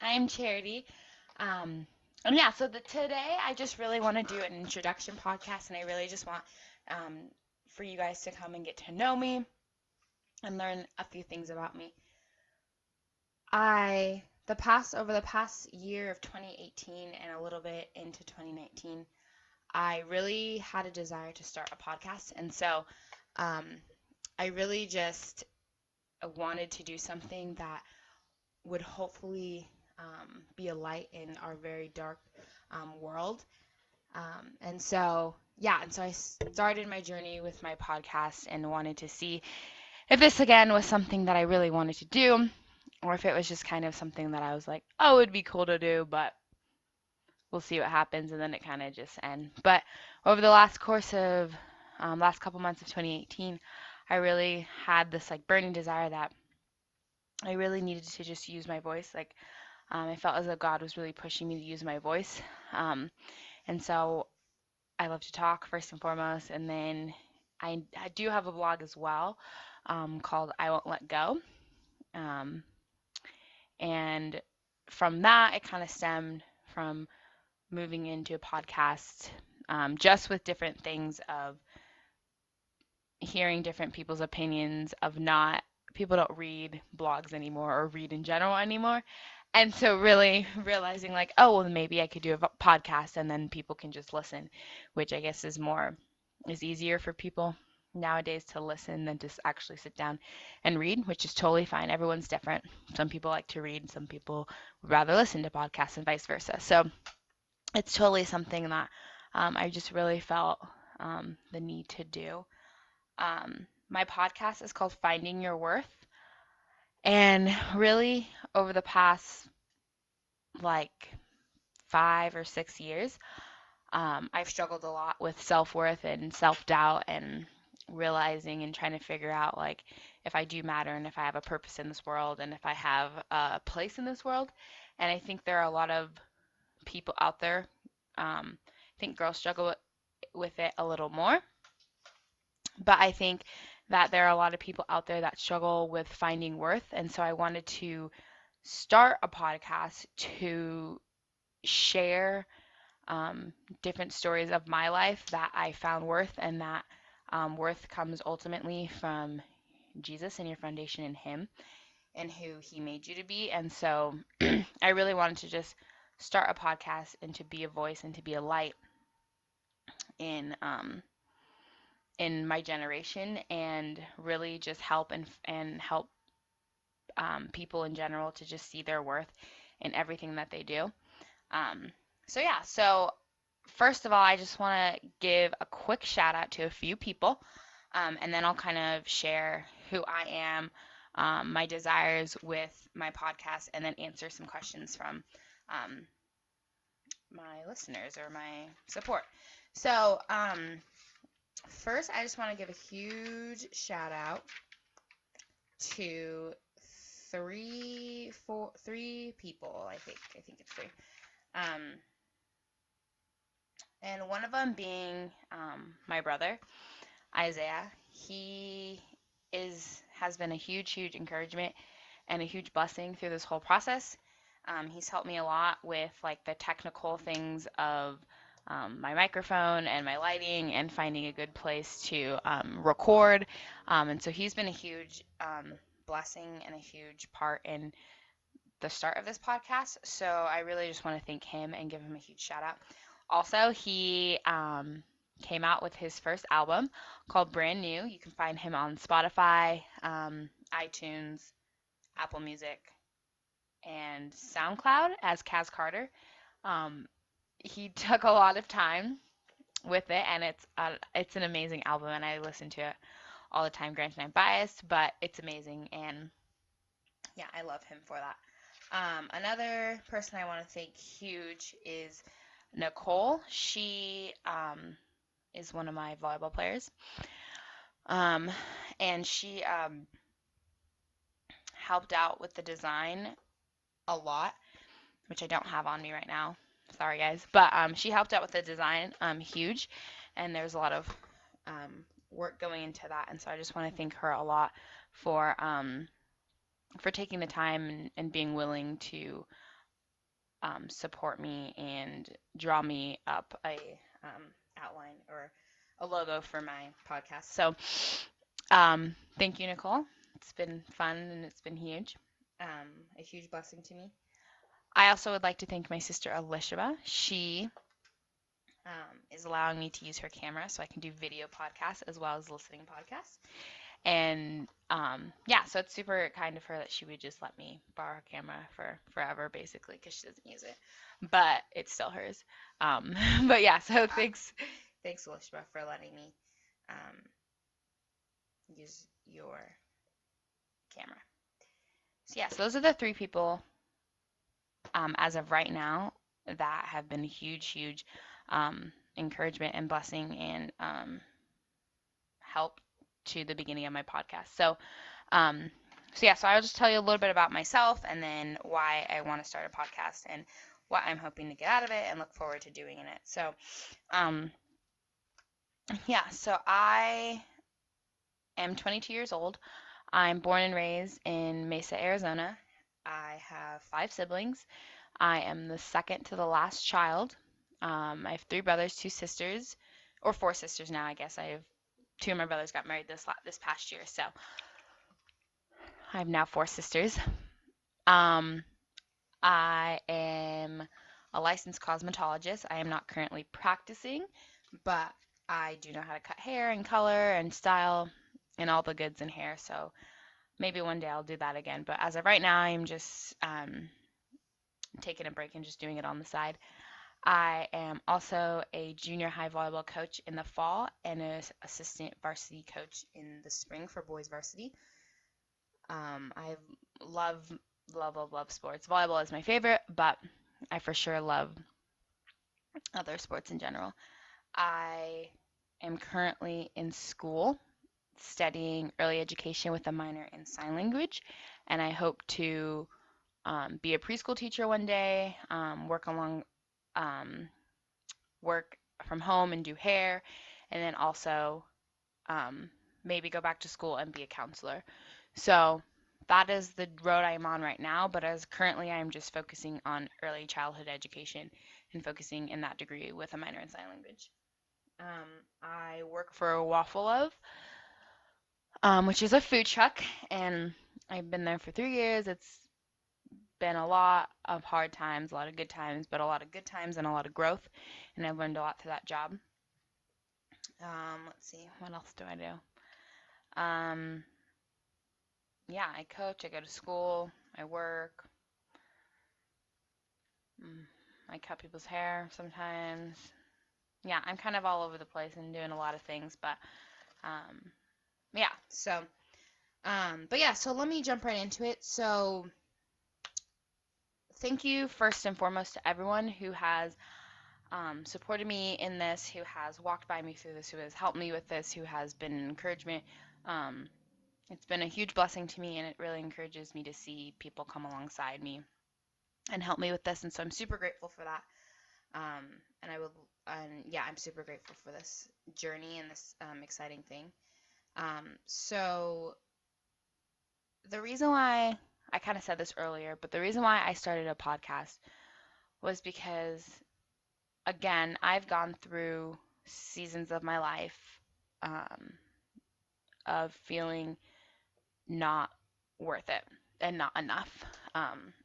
I'm Charity. And yeah, so today I just really want to do an introduction podcast, and I really just want um, for you guys to come and get to know me and learn a few things about me. Over the past year of 2018 and a little bit into 2019, I really had a desire to start a podcast, and so um, I really just wanted to do something that would hopefully be a light in our very dark world. And so I started my journey with my podcast and wanted to see if this again was something that I really wanted to do, or if it was just kind of something that I was like, oh, it'd be cool to do, but we'll see what happens, and then it kind of just ends. But over the last couple months of 2018, I really had this like burning desire that I really needed to just use my voice. I felt as though God was really pushing me to use my voice. And so I love to talk first and foremost. And then I do have a blog as well called I Won't Let Go. Um, and from that, it kind of stemmed from moving into a podcast just with different things of hearing different people's opinions of not people don't read blogs anymore or read in general anymore. And so really realizing like, oh, well, maybe I could do a podcast and then people can just listen, which I guess is easier for people nowadays to listen than to actually sit down and read, which is totally fine. Everyone's different. Some people like to read, some people would rather listen to podcasts and vice versa. So it's totally something that I just really felt the need to do. My podcast is called Finding Your Worth. And really, over the past like 5 or 6 years, I've struggled a lot with self worth and self doubt and realizing and trying to figure out like if I do matter and if I have a purpose in this world and if I have a place in this world. And I think there are a lot of people out there. I think girls struggle with it a little more, but I think that there are a lot of people out there that struggle with finding worth. And so I wanted to start a podcast to share um, different stories of my life that I found worth, and that worth comes ultimately from Jesus and your foundation in Him and who He made you to be. And so I really wanted to just start a podcast and to be a voice and to be a light in in my generation and really just help and help people in general to just see their worth in everything that they do. Um, so first of all, I just want to give a quick shout out to a few people, and then I'll kind of share who I am, my desires with my podcast, and then answer some questions from um, my listeners or my support. So, first, I just want to give a huge shout out to three people. I think it's three. Um, and one of them being my brother Isaiah. He has been a huge encouragement and a huge blessing through this whole process. He's helped me a lot with like the technical things of my microphone and my lighting and finding a good place to record. And so he's been a huge blessing and a huge part in the start of this podcast. So I really just want to thank him and give him a huge shout out. Also, he came out with his first album called Brand New. You can find him on Spotify, iTunes, Apple Music, and SoundCloud as Kaz Carter. Um, he took a lot of time with it, and it's an amazing album, and I listen to it all the time. Granted, I'm biased, but it's amazing, and yeah, I love him for that. Another person I want to thank huge is Nicole. She is one of my volleyball players, um, and she helped out with the design a lot, which I don't have on me right now. Sorry, guys. But she helped out with the design huge, and there's a lot of work going into that. And so I just want to thank her a lot for for taking the time and being willing to support me and draw me up a outline or a logo for my podcast. So thank you, Nicole. It's been fun and it's been huge. A huge blessing to me. I also would like to thank my sister Alicia. She is allowing me to use her camera so I can do video podcasts as well as listening podcasts. And yeah, so it's super kind of her that she would just let me borrow her camera for forever, basically, because she doesn't use it, but it's still hers. But yeah, so thanks, Alicia, for letting me use your camera. So yeah, so those are the three people as of right now that have been a huge, huge encouragement and blessing and help to the beginning of my podcast. So yeah, so I'll just tell you a little bit about myself and then why I want to start a podcast and what I'm hoping to get out of it and look forward to doing in it. So, yeah, so I am 22 years old. I'm born and raised in Mesa, Arizona. I have 5 siblings. I am the second to the last child. I have 3 brothers, 2 sisters, or 4 sisters now, I guess. I have 2 of my brothers got married this past year, so I have now 4 sisters. Um, I am a licensed cosmetologist. I am not currently practicing, but I do know how to cut hair and color and style and all the goods in hair. So maybe one day I'll do that again. But as of right now, I'm just taking a break and just doing it on the side. I am also a junior high volleyball coach in the fall and an assistant varsity coach in the spring for boys varsity. I love, love, love, love sports. Volleyball is my favorite, but I for sure love other sports in general. I am currently in school studying early education with a minor in sign language, and I hope to be a preschool teacher one day, um, work from home and do hair, and then also um, maybe go back to school and be a counselor. So that is the road I'm on right now, but as currently I'm just focusing on early childhood education and focusing in that degree with a minor in sign language. I work for Waffle Love, which is a food truck, and I've been there for 3 years. It's been a lot of hard times, a lot of good times, but a lot of good times and a lot of growth, and I've learned a lot through that job. Let's see, what else do I do? Yeah, I coach, I go to school, I work, I cut people's hair sometimes. Yeah, I'm kind of all over the place and doing a lot of things, but um, yeah, but yeah, so let me jump right into it. So thank you first and foremost to everyone who has supported me in this, who has walked by me through this, who has helped me with this, who has been an encouragement. Um, it's been a huge blessing to me, and it really encourages me to see people come alongside me and help me with this. And so I'm super grateful for that. Um, and yeah, I'm super grateful for this journey and this exciting thing. So the reason why I kind of said this earlier, but the reason why I started a podcast was because, again, I've gone through seasons of my life um, of feeling not worth it and not enough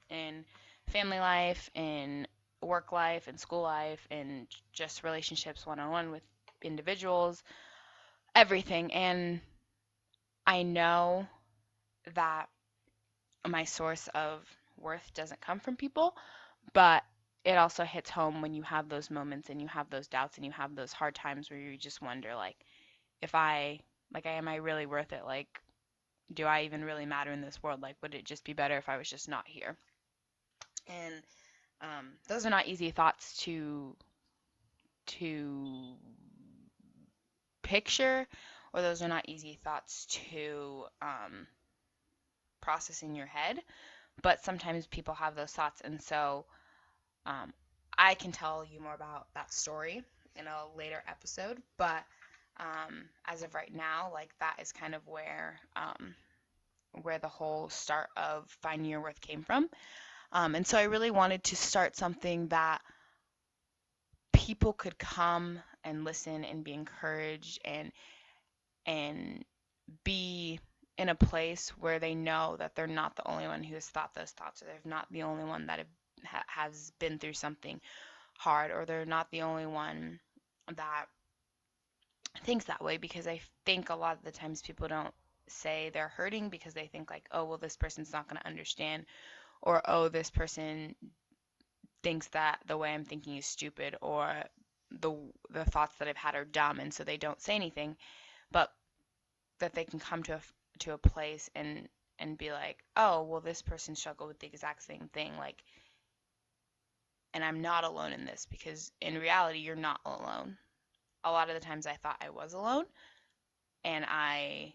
in family life, in work life, in school life, in just relationships one on one with individuals, everything. And I know that my source of worth doesn't come from people, but it also hits home when you have those moments and you have those doubts and you have those hard times where you just wonder, like, if I, like, am I really worth it? Like, do I even really matter in this world? Like, would it just be better if I was just not here? And those are not easy thoughts to picture, or those are not easy thoughts to process in your head. But sometimes people have those thoughts, and so um, I can tell you more about that story in a later episode. But as of right now, like that is kind of where where the whole start of Finding Your Worth came from. And so I really wanted to start something that people could come and listen and be encouraged and be in a place where they know that they're not the only one who has thought those thoughts, or they're not the only one that has been through something hard, or they're not the only one that thinks that way. Because I think a lot of the times people don't say they're hurting because they think like, oh, well, this person's not going to understand, or oh, this person thinks that the way I'm thinking is stupid, or the the thoughts that I've had are dumb, and so they don't say anything. But that they can come to a place and be like, oh, well, this person struggled with the exact same thing, like, and I'm not alone in this, because in reality, you're not alone. A lot of the times I thought I was alone, and I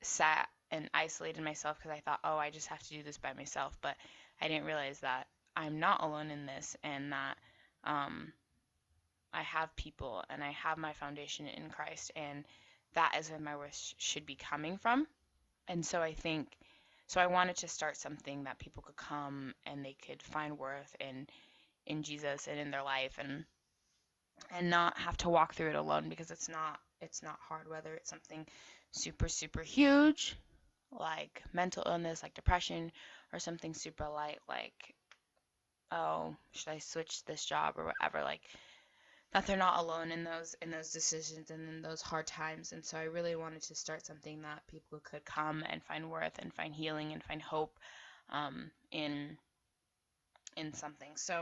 sat and isolated myself because I thought, oh, I just have to do this by myself. But I didn't realize that I'm not alone in this, and that um, I have people, and I have my foundation in Christ, and that is where my worth should be coming from. And so I think, so I wanted to start something that people could come and they could find worth in Jesus and in their life, and not have to walk through it alone, because it's not hard, whether it's something super super huge like mental illness, like depression, or something super light like, oh, should I switch this job or whatever, like, that they're not alone in those decisions and in those hard times. And so I really wanted to start something that people could come and find worth and find healing and find hope in something. So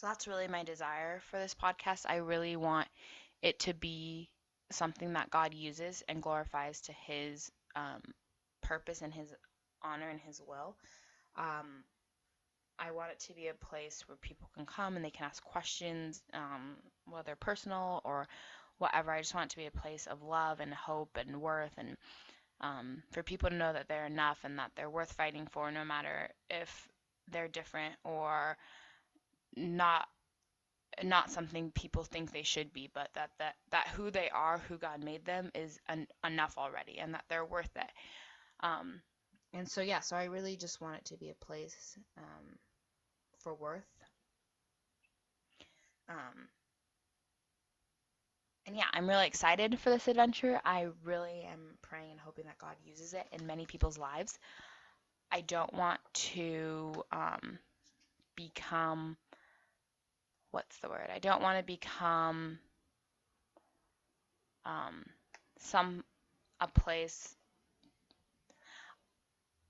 that's really my desire for this podcast. I really want it to be something that God uses and glorifies to His purpose and His honor and His will. Um, I want it to be a place where people can come and they can ask questions, whether personal or whatever. I just want it to be a place of love and hope and worth, and for people to know that they're enough and that they're worth fighting for, no matter if they're different or not something people think they should be, but that who they are, who God made them, is enough already, and that they're worth it. Um, and so yeah, so I really just want it to be a place for worth. Um, and yeah, I'm really excited for this adventure. I really am praying and hoping that God uses it in many people's lives. I don't want to become, what's the word? I don't want to become um, some a place.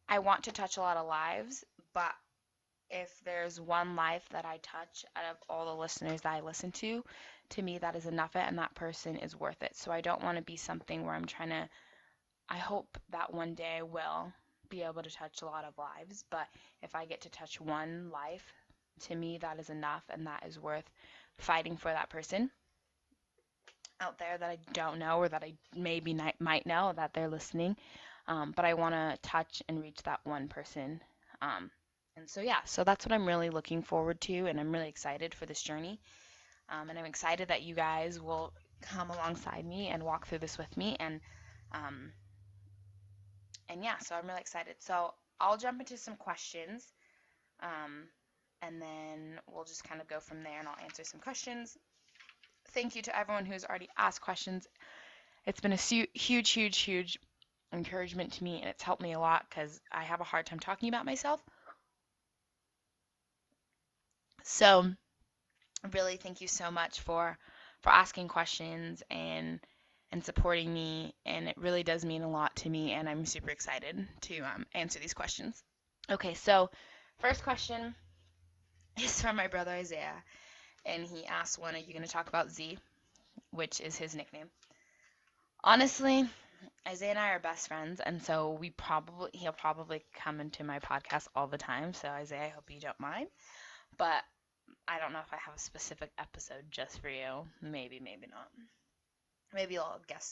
I want to touch a lot of lives, but if there's one life that I touch out of all the listeners that I listen to me that is enough, and that person is worth it. So I don't want to be something where I'm trying to, I hope that one day I will be able to touch a lot of lives, but if I get to touch one life, to me that is enough, and that is worth fighting for that person out there that I don't know, or that I maybe might know that they're listening. But I want to touch and reach that one person. Um, and so, yeah, so that's what I'm really looking forward to, and I'm really excited for this journey. And I'm excited that you guys will come alongside me and walk through this with me. Um, and yeah, so I'm really excited. So I'll jump into some questions, um, and then we'll just kind of go from there, and I'll answer some questions. Thank you to everyone who's already asked questions. It's been a huge, huge, huge encouragement to me, and it's helped me a lot because I have a hard time talking about myself. So really, thank you so much for asking questions and supporting me, and it really does mean a lot to me, and I'm super excited to answer these questions. Okay, so first question is from my brother Isaiah, and he asked, when are you going to talk about Z, which is his nickname? Honestly, Isaiah and I are best friends, and so he'll probably come into my podcast all the time. So Isaiah, I hope you don't mind, but I don't know if I have a specific episode just for you. Maybe, maybe not. Maybe I'll guest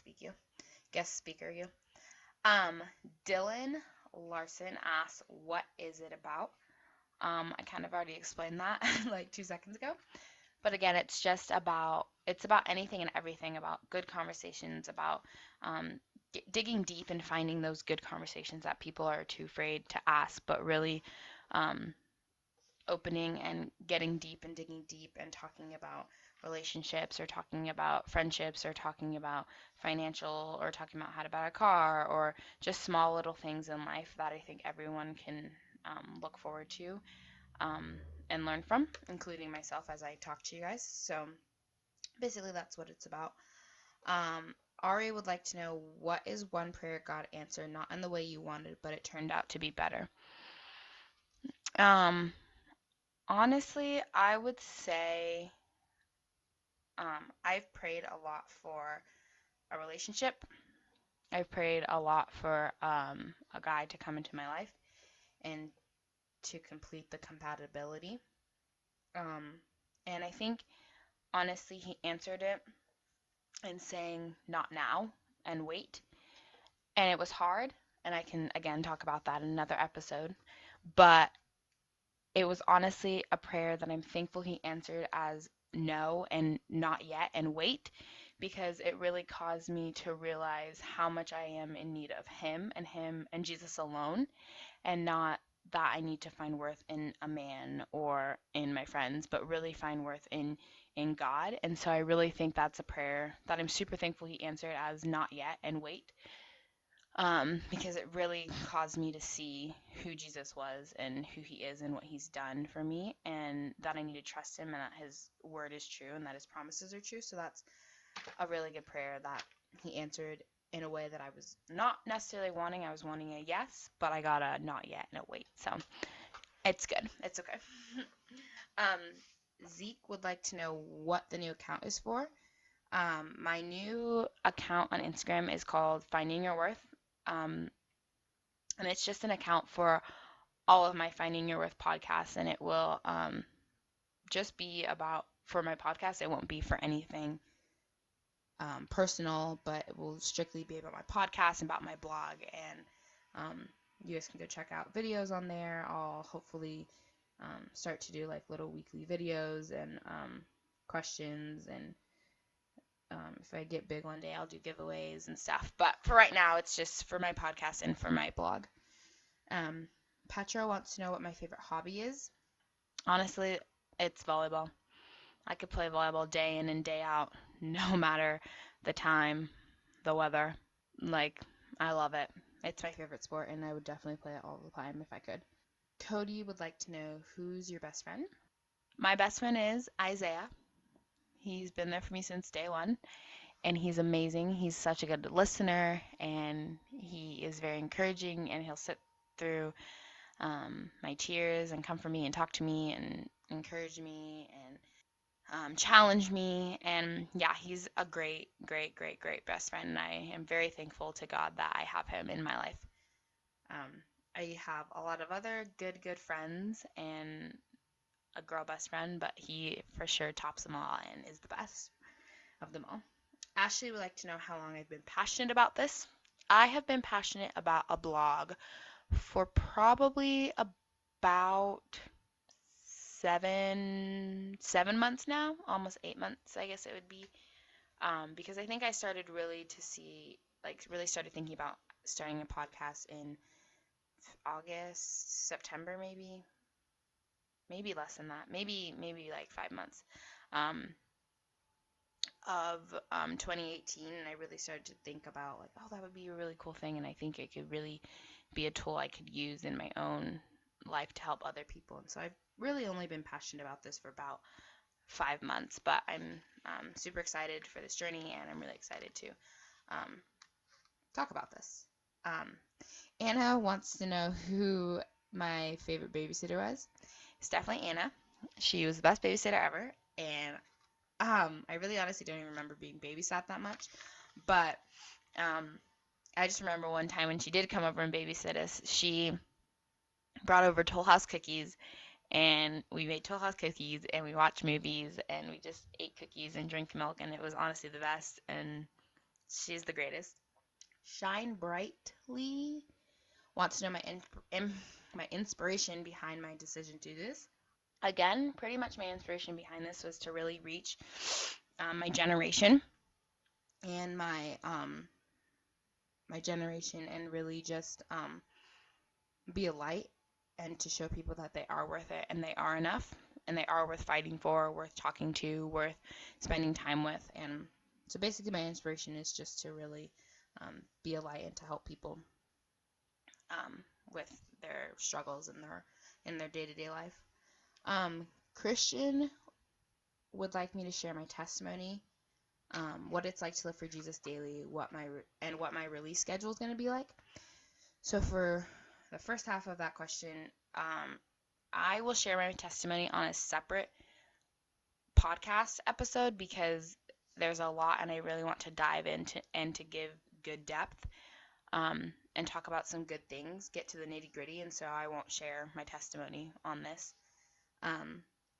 speaker you. Dylan Larson asks, what is it about? I kind of already explained that like 2 seconds ago. But again, it's about anything and everything, about good conversations, about digging deep and finding those good conversations that people are too afraid to ask, but really um, opening and getting deep and digging deep and talking about relationships or talking about friendships or talking about financial or talking about how to buy a car or just small little things in life that I think everyone can look forward to um, and learn from, including myself as I talk to you guys. So basically, that's what it's about. Ari would like to know, what is one prayer God answered not in the way you wanted, but it turned out to be better? Um, Honestly, I would say I've prayed a lot for a relationship. I've prayed a lot for a guy to come into my life and to complete the compatibility. Um, and I think honestly, he answered it and saying not now and wait. And it was hard, and I can again talk about that in another episode. But it was honestly a prayer that I'm thankful he answered as no and not yet and wait, because it really caused me to realize how much I am in need of him and Jesus alone, and not that I need to find worth in a man or in my friends, but really find worth in God. And so I really think that's a prayer that I'm super thankful he answered as not yet and wait, because it really caused me to see who Jesus was and who he is and what he's done for me, and that I need to trust him and that his word is true and that his promises are true. So that's a really good prayer that he answered in a way that I was not necessarily wanting. I was wanting a yes, but I got a not yet and a wait. So it's good. It's okay. um, Zeke would like to know what the new account is for. My new account on Instagram is called Finding Your Worth. Um, and it's just an account for all of my Finding Your Worth podcasts, and it will just be about for my podcast. It won't be for anything personal, but it will strictly be about my podcast and about my blog. And you guys can go check out videos on there. I'll hopefully start to do like little weekly videos and questions. And if I get big one day, I'll do giveaways and stuff. But for right now, it's just for my podcast and for my blog. Petra wants to know what my favorite hobby is. Honestly, it's volleyball. I could play volleyball day in and day out, no matter the time, the weather. Like, I love it. It's my favorite sport, and I would definitely play it all the time if I could. Cody would like to know, who's your best friend? My best friend is Isaiah. He's been there for me since day one, and he's amazing. He's such a good listener, and he is very encouraging, and he'll sit through my tears and come for me and talk to me and encourage me and challenge me. And yeah, he's a great, great, great, great best friend. And I am very thankful to God that I have him in my life. I have a lot of other good, good friends and a girl best friend, but he for sure tops them all and is the best of them all. Ashley would like to know how long I've been passionate about this. I have been passionate about a blog for probably about 7 months now, almost 8 months, I guess it would be. Because I think I started really to see, like, really started thinking about starting a podcast in August, September, maybe less than that, maybe like 5 months um, of 2018, and I really started to think about like, oh, that would be a really cool thing, and I think it could really be a tool I could use in my own life to help other people. And so I've really only been passionate about this for about 5 months, but I'm super excited for this journey, and I'm really excited to um, talk about this. Um, Anna wants to know who my favorite babysitter was. It's definitely Anna. She was the best babysitter ever, and I really honestly don't even remember being babysat that much, but I just remember one time when she did come over and babysit us, she brought over Toll House cookies, and we made Toll House cookies, and we watched movies, and we just ate cookies and drank milk, and it was honestly the best, and she's the greatest. Shine Brightly wants to know my inspiration behind my decision to do this. Again, pretty much my inspiration behind this was to really reach my generation and my generation and really just be a light and to show people that they are worth it and they are enough and they are worth fighting for, worth talking to, worth spending time with. And so basically, my inspiration is just to really be a light and to help people with their struggles in their day-to-day life. Christian would like me to share my testimony, what it's like to live for Jesus daily, what my release schedule is going to be like. So for the first half of that question, I will share my testimony on a separate podcast episode because there's a lot and I really want to dive into and to give good depth and talk about some good things, get to the nitty gritty, and so I won't share my testimony on this.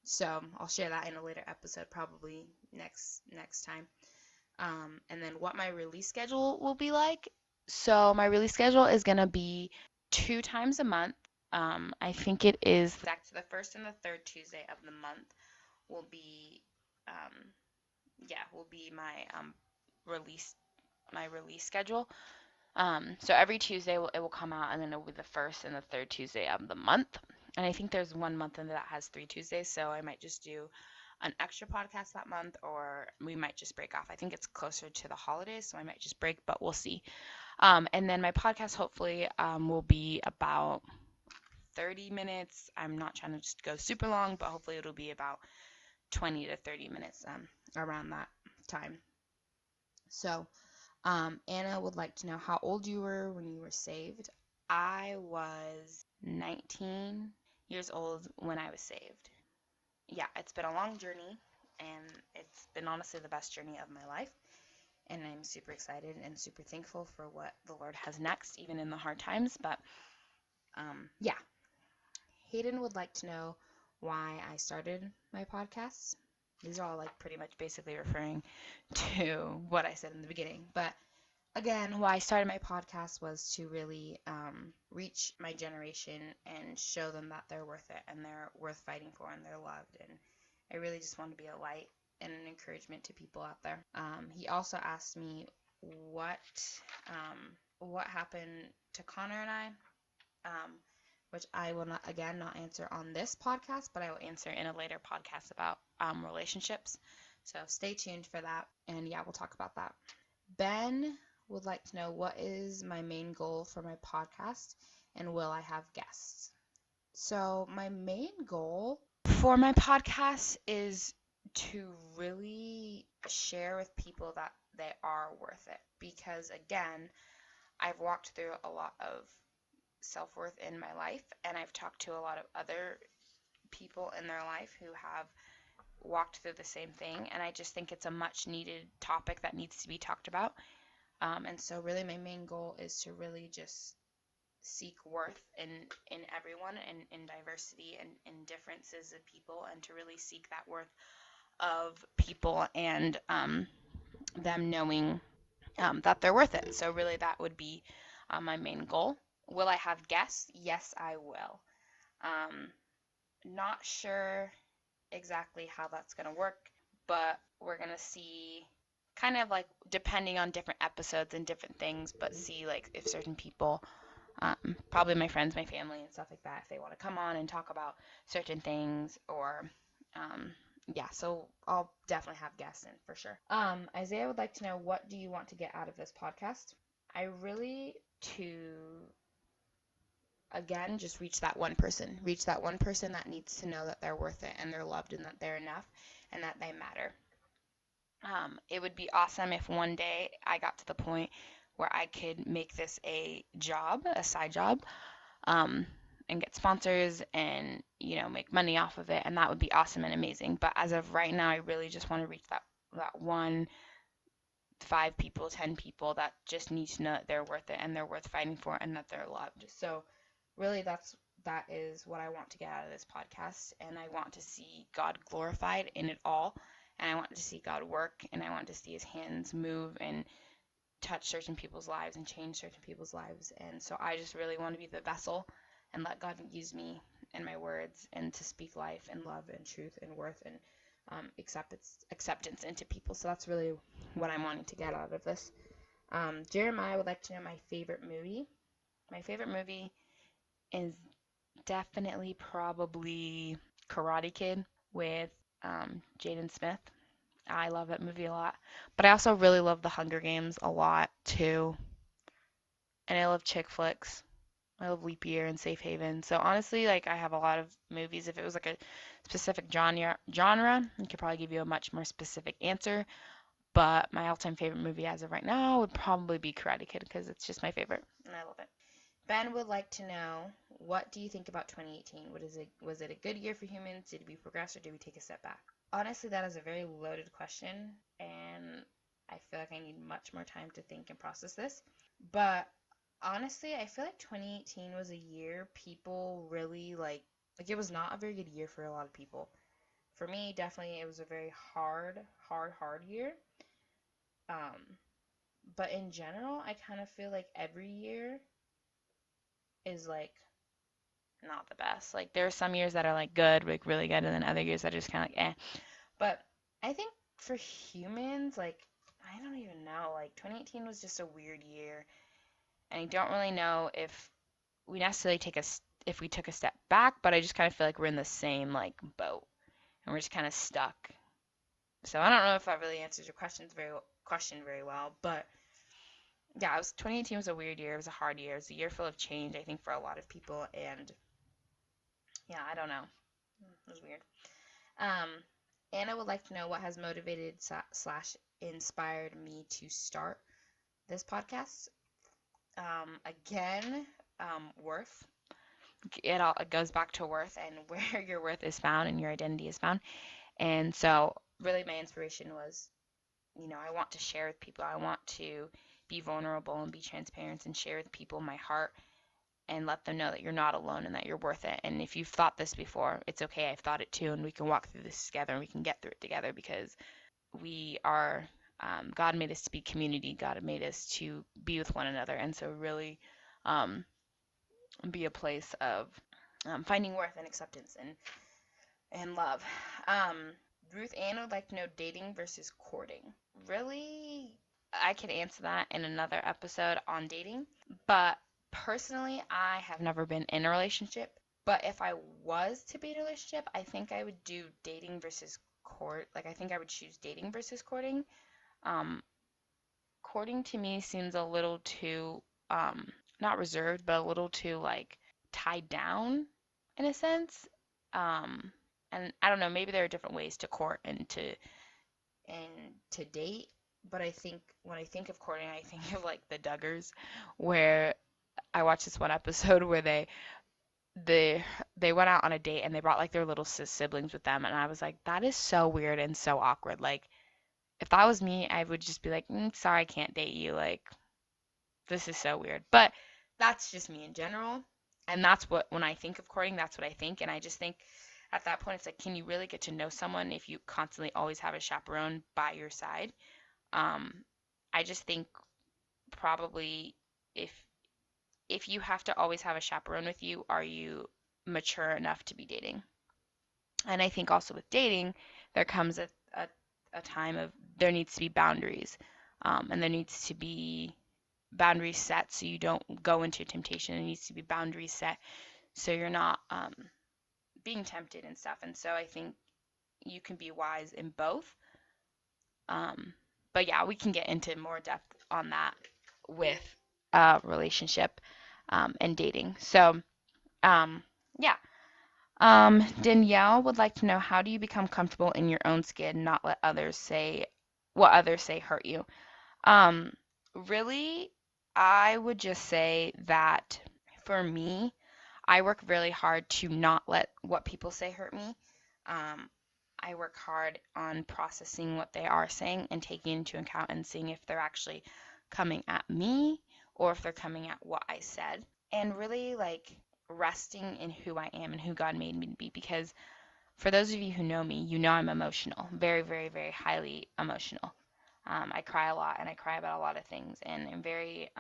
So I'll share that in a later episode, probably next time. And then what my release schedule will be like. So my release schedule is gonna be 2 times a month. I think it is back to the first and the third Tuesday of the month will be release my release schedule. So every Tuesday it will come out, and then it will be the first and the third Tuesday of the month. And I think there's one month in that has 3 Tuesdays, so I might just do an extra podcast that month, or we might just break off. I think it's closer to the holidays, so I might just break, but we'll see. And then my podcast hopefully will be about 30 minutes. I'm not trying to just go super long, but hopefully it'll be about 20 to 30 minutes around that time. So Anna would like to know how old you were when you were saved. I was 19 years old when I was saved. Yeah, it's been a long journey, and it's been honestly the best journey of my life. And I'm super excited and super thankful for what the Lord has next, even in the hard times. But yeah, Hayden would like to know why I started my podcasts. These are all like pretty much basically referring to what I said in the beginning. But again, why I started my podcast was to really reach my generation and show them that they're worth it and they're worth fighting for and they're loved. And I really just want to be a light and an encouragement to people out there. He also asked me what happened to Connor and I, which I will not answer on this podcast, but I will answer in a later podcast about relationships. So stay tuned for that. And yeah, we'll talk about that. Ben would like to know what is my main goal for my podcast and will I have guests? So my main goal for my podcast is to really share with people that they are worth it, because again, I've walked through a lot of self-worth in my life, and I've talked to a lot of other people in their life who have walked through the same thing, and I just think it's a much needed topic that needs to be talked about. And so really my main goal is to really just seek worth in everyone and in diversity and in differences of people, and to really seek that worth of people and them knowing that they're worth it. So really that would be my main goal. Will I have guests? Yes, I will. Not sure exactly how that's going to work, but we're going to see, kind of like depending on different episodes and different things, but see like if certain people, probably my friends, my family, and stuff like that, if they want to come on and talk about certain things, or yeah, so I'll definitely have guests in for sure. Isaiah would like to know, what do you want to get out of this podcast? I really again, just reach that one person that needs to know that they're worth it and they're loved and that they're enough and that they matter. It would be awesome if one day I got to the point where I could make this a job, a side job, and get sponsors and, make money off of it. And that would be awesome and amazing. But as of right now, I really just want to reach that one, 5 people, 10 people that just need to know that they're worth it and they're worth fighting for and that they're loved. So really that is what I want to get out of this podcast, and I want to see God glorified in it all, and I want to see God work, and I want to see his hands move and touch certain people's lives and change certain people's lives. And so I just really want to be the vessel and let God use me and my words and to speak life and love and truth and worth and acceptance into people. So that's really what I'm wanting to get out of this. Jeremiah would like to know my favorite movie. My favorite movie is definitely probably Karate Kid with Jaden Smith. I love that movie a lot. But I also really love The Hunger Games a lot too. And I love chick flicks. I love Leap Year and Safe Haven. So honestly, like I have a lot of movies. If it was like a specific genre, I could probably give you a much more specific answer. But my all-time favorite movie as of right now would probably be Karate Kid because it's just my favorite and I love it. Ben would like to know, what do you think about 2018? Was it a good year for humans? Did we progress or did we take a step back? Honestly, that is a very loaded question, and I feel like I need much more time to think and process this. But honestly, I feel like 2018 was a year people really like it was not a very good year for a lot of people. For me, definitely it was a very hard year. Um, but in general, I kind of feel like every year is like not the best. Like there are some years that are like good, like really good, and then other years that are just kind of like eh. But I think for humans, like I don't even know. Like 2018 was just a weird year, and I don't really know if we necessarily if we took a step back, but I just kind of feel like we're in the same like boat, and we're just kind of stuck. So I don't know if that really answers your question very well, but yeah, 2018 was a weird year. It was a hard year. It was a year full of change, I think, for a lot of people, and yeah, I don't know. It was weird. Um, Anna would like to know what has motivated slash inspired me to start this podcast. Again, worth. It goes back to worth and where your worth is found and your identity is found. And so, really, my inspiration was, I want to share with people. I want to be vulnerable and be transparent and share with people my heart and let them know that you're not alone and that you're worth it. And if you've thought this before, it's okay. I've thought it too, and we can walk through this together and we can get through it together because we are. God made us to be community. God made us to be with one another, and so really um, be a place of finding worth and acceptance and love. Um, Ruth Ann would like to know dating versus courting. Really, I could answer that in another episode on dating, but personally, I have never been in a relationship. But if I was to be in a relationship, I think I would do dating versus court. Like, I think I would choose dating versus courting. Um, Courting to me seems a little too, not reserved, but a little too, like, tied down in a sense. Um, and I don't know, maybe there are different ways to court and to date, but I think when I think of courting, I think of like the Duggars, where I watched this one episode where they they went out on a date and they brought like their little siblings with them, and I was like, that is so weird and so awkward. Like if that was me, I would just be like, sorry, I can't date you. Like this is so weird. But that's just me in general, and that's what when I think of courting, that's what I think, and I just think at that point it's like, can you really get to know someone if you constantly always have a chaperone by your side? Um, I just think probably if if you have to always have a chaperone with you, are you mature enough to be dating? And I think also with dating, there comes a time of there needs to be boundaries, and there needs to be boundaries set so you don't go into temptation. There needs to be boundaries set so you're not being tempted and stuff. And so I think you can be wise in both. Um, but yeah, we can get into more depth on that with relationship and dating. So um, yeah. Danielle would like to know, how do you become comfortable in your own skin, not let others say what others say hurt you? Um, Really, I would just say that for me, I work really hard to not let what people say hurt me. Um, I work hard on processing what they are saying and taking into account and seeing if they're actually coming at me or if they're coming at what I said. And really like resting in who I am and who God made me to be, because for those of you who know me, you know I'm emotional, very, very, very highly emotional. I cry a lot and I cry about a lot of things, and I'm very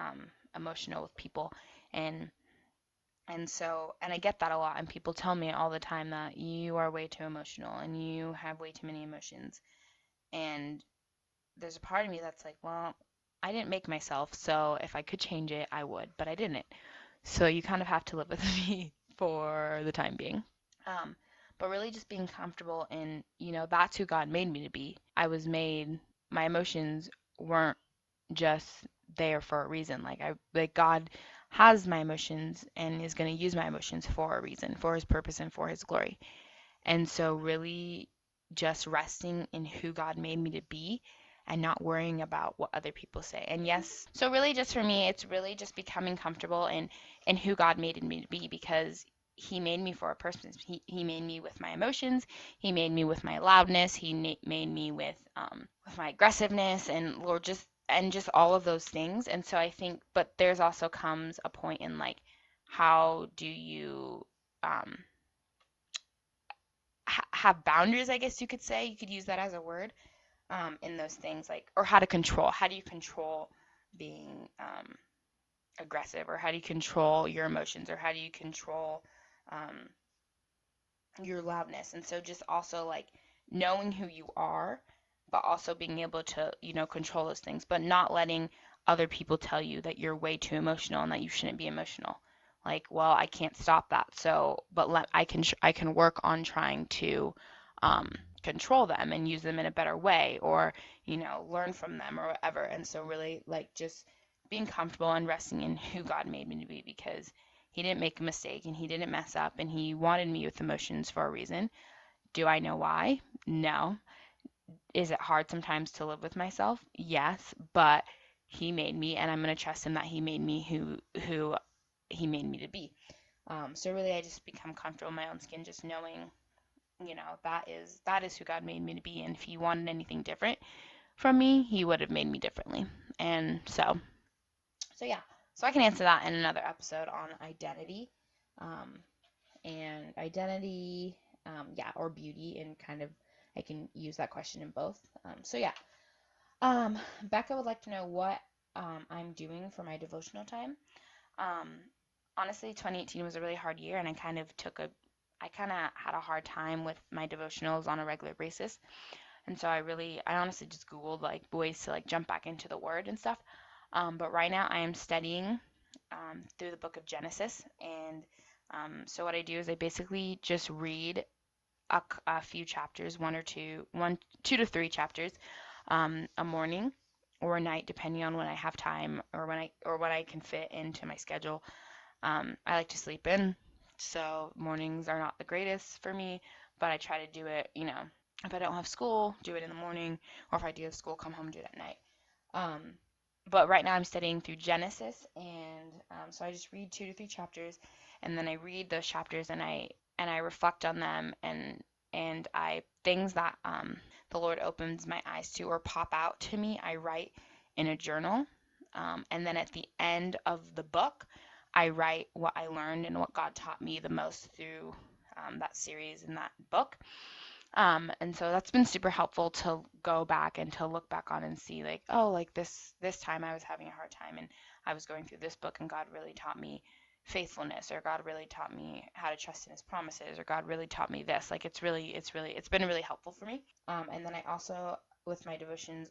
emotional with people, and and I get that a lot, and people tell me all the time that you are way too emotional and you have way too many emotions, and there's a part of me that's like, well, I didn't make myself, so if I could change it, I would, but I didn't. So you kind of have to live with me for the time being. Um, but really just being comfortable in, that's who God made me to be. I was made, my emotions weren't just there for a reason. Like God has my emotions and is going to use my emotions for a reason, for his purpose and for his glory. And so really just resting in who God made me to be and not worrying about what other people say. And yes, so really just for me, it's really just becoming comfortable in who God made me to be, because he made me for a purpose. He made me with my emotions. He made me with my loudness. Made me with my aggressiveness, and Lord, just all of those things. And so I think, but there's also comes a point in like, how do you um, have boundaries, I guess you could say. You could use that as a word, in those things, like, or how to control. How do you control being aggressive, or how do you control your emotions, or how do you control um, your loudness? And so just also like knowing who you are, but also being able to, control those things, but not letting other people tell you that you're way too emotional and that you shouldn't be emotional. Like, well, I can't stop that. So, but I can work on trying to um, control them and use them in a better way, or learn from them or whatever. And so really like just being comfortable and resting in who God made me to be, because he didn't make a mistake and he didn't mess up, and he wanted me with emotions for a reason. Do I know why? No. Is it hard sometimes to live with myself? Yes, but he made me, and I'm going to trust him that he made me who he made me to be. So really I just become comfortable in my own skin, just knowing, that is who God made me to be, and if he wanted anything different from me, he would have made me differently. And so yeah. So I can answer that in another episode on identity. Um, and identity, yeah, or beauty, and kind of I can use that question in both. So yeah, Becca would like to know what I'm doing for my devotional time. Um, Honestly, 2018 was a really hard year, and I kind of had a hard time with my devotionals on a regular basis, and so I honestly just Googled like ways to like jump back into the Word and stuff. But right now, I am studying through the book of Genesis, and so what I do is I basically just read a few chapters, two to three chapters, a morning or a night, depending on when I have time, or when I can fit into my schedule. I like to sleep in, so mornings are not the greatest for me, but I try to do it. If I don't have school, do it in the morning, or if I do have school, come home, do it at night. Um, but right now I'm studying through Genesis, and so I just read two to three chapters, and then I read those chapters, and I reflect on them, and I things that the Lord opens my eyes to or pop out to me, I write in a journal, and then at the end of the book, I write what I learned and what God taught me the most through that series in that book. And so that's been super helpful to go back and to look back on and see like, oh, like this time I was having a hard time and I was going through this book, and God really taught me faithfulness, or God really taught me how to trust in his promises, or God really taught me this. Like it's been really helpful for me. And then I also, with my devotions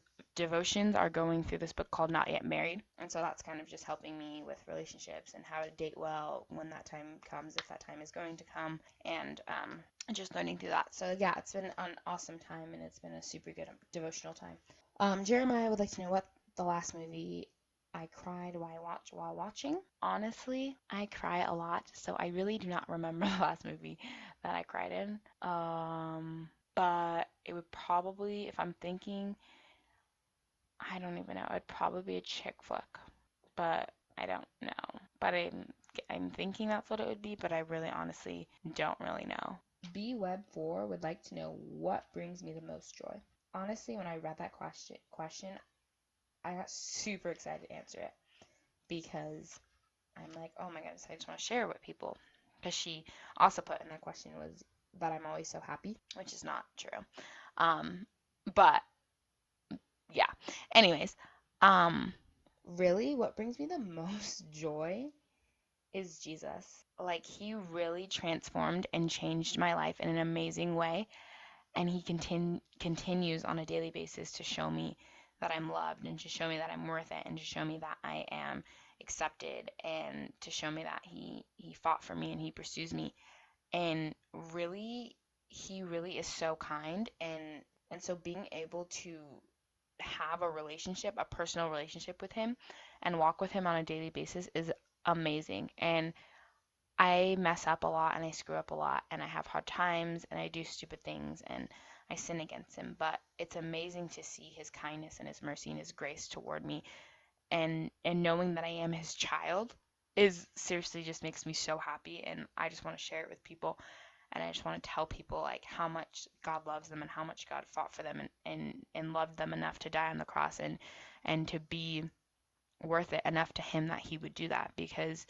are going through this book called Not Yet Married. And so that's kind of just helping me with relationships and how to date well when that time comes, if that time is going to come, and just learning through that. So yeah, it's been an awesome time, and it's been a super good devotional time. Jeremiah would like to know what the last movie I cried while watching. Honestly, I cry a lot, so I really do not remember the last movie that I cried in. But it would probably, if I'm thinking, I don't even know. It'd probably be a chick flick, but I don't know. But I'm thinking that's what it would be, but I really honestly don't really know. B Web 4 would like to know what brings me the most joy. Honestly, when I read that question, I got super excited to answer it, because I'm like, oh my goodness, I just want to share with people. Because she also put in that question was that I'm always so happy, which is not true. But yeah. Anyways, um, really, what brings me the most joy is Jesus. Like, he really transformed and changed my life in an amazing way, and he continues on a daily basis to show me that I'm loved, and to show me that I'm worth it, and to show me that I am accepted, and to show me that he fought for me and he pursues me. And really, he really is so kind. And so being able to have a relationship, a personal relationship with him, and walk with him on a daily basis is amazing. And I mess up a lot and I screw up a lot and I have hard times and I do stupid things and I sin against him, but it's amazing to see his kindness and his mercy and his grace toward me, and knowing that I am his child is seriously just makes me so happy, and I just want to share it with people, and I just want to tell people like how much God loves them and how much God fought for them, and loved them enough to die on the cross, and to be worth it enough to him that he would do that. Because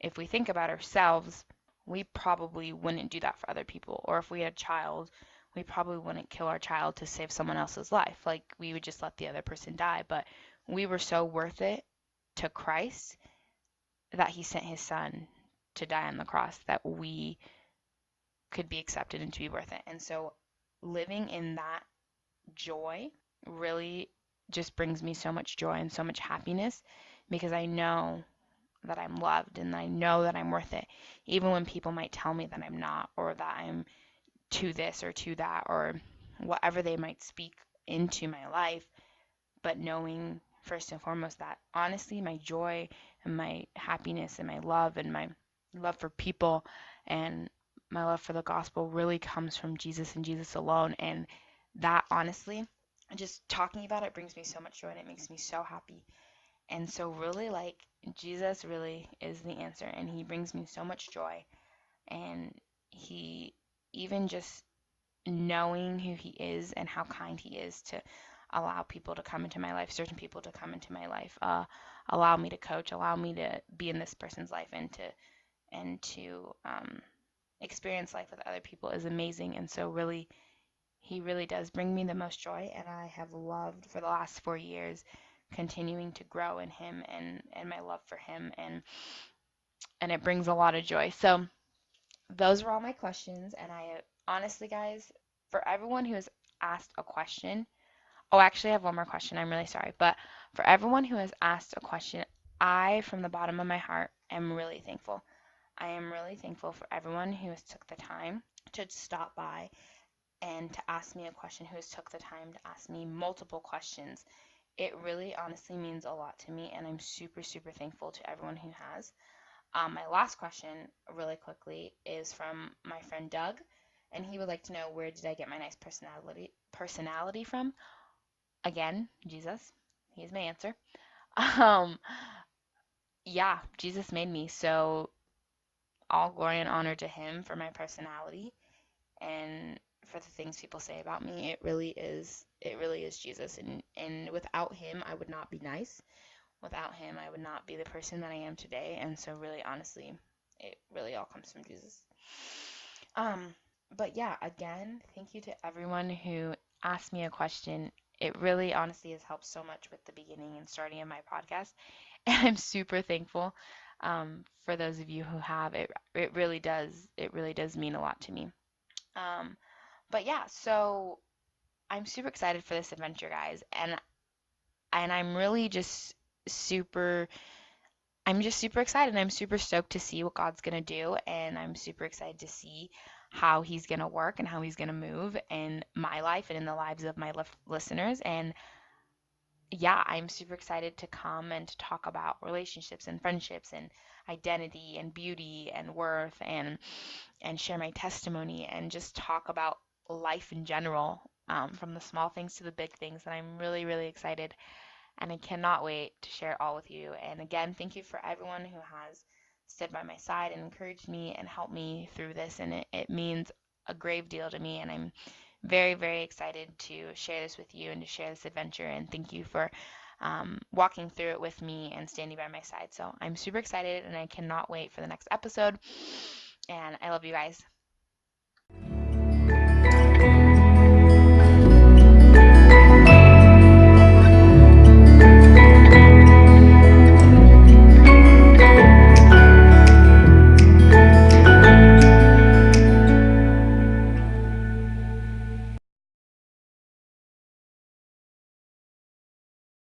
if we think about ourselves, we probably wouldn't do that for other people. Or if we had a child, we probably wouldn't kill our child to save someone else's life. Like, we would just let the other person die. But we were so worth it to Christ that he sent his son to die on the cross, that we could be accepted and to be worth it. And so living in that joy really just brings me so much joy and so much happiness, because I know that I'm loved and I know that I'm worth it, even when people might tell me that I'm not, or that I'm too this or too that, or whatever they might speak into my life. But knowing first and foremost that honestly, my joy and my happiness and my love and my love for people and my love for the gospel really comes from Jesus and Jesus alone. And that honestly, just talking about it brings me so much joy and it makes me so happy. And so, really, like, Jesus really is the answer, and he brings me so much joy. And he, even just knowing who he is and how kind he is to allow people to come into my life, certain people to come into my life, allow me to coach, allow me to be in this person's life, and to experience life with other people is amazing. And so, really, he really does bring me the most joy, and I have loved for the last 4 years continuing to grow in him, and my love for him, and it brings a lot of joy. So those were all my questions, and I honestly, guys, for everyone who has asked a question, oh, actually I have one more question. I'm really sorry, but for everyone who has asked a question, I, from the bottom of my heart, am really thankful. I am really thankful for everyone who has took the time to stop by and to ask me a question, who has took the time to ask me multiple questions. It really honestly means a lot to me, and I'm super, super thankful to everyone who has. My last question, really quickly, is from my friend Doug, and he would like to know, where did I get my nice personality from? Again, Jesus. He's my answer. Um, yeah, Jesus made me, so all glory and honor to him for my personality and for the things people say about me. It really is Jesus, and without him I would not be nice. Without him I would not be the person that I am today. And so really honestly, it really all comes from Jesus. Um but yeah, again, thank you to everyone who asked me a question. It really honestly has helped so much with the beginning and starting of my podcast. And I'm super thankful for those of you who have. It really does mean a lot to me. Um, but yeah, so I'm super excited for this adventure, guys, and super I'm just super excited. I'm super stoked to see what God's gonna do, and I'm super excited to see how He's gonna work and how He's gonna move in my life and in the lives of my listeners. And yeah, I'm super excited to come and to talk about relationships and friendships and identity and beauty and worth, and share my testimony and just talk about life in general, from the small things to the big things. And I'm really, really excited, and I cannot wait to share it all with you. And again, thank you for everyone who has stood by my side and encouraged me and helped me through this. And it means a grave deal to me. And I'm very, very excited to share this with you and to share this adventure. And thank you for walking through it with me and standing by my side. So I'm super excited, and I cannot wait for the next episode. And I love you guys.